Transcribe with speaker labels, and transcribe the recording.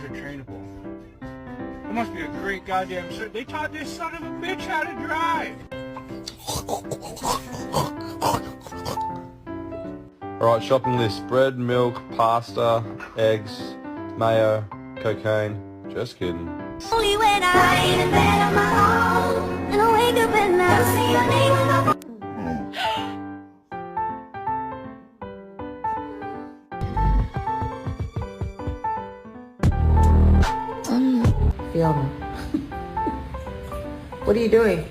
Speaker 1: are trainable. It must be a great goddamn shit. They taught this son of a bitch how to drive.
Speaker 2: Alright, shopping list. Bread, milk, pasta, eggs, mayo, cocaine. Just kidding.
Speaker 3: Only when I lie in bed on my own, and I wake up and I see your name on my phone.
Speaker 4: Fiona. What are you doing?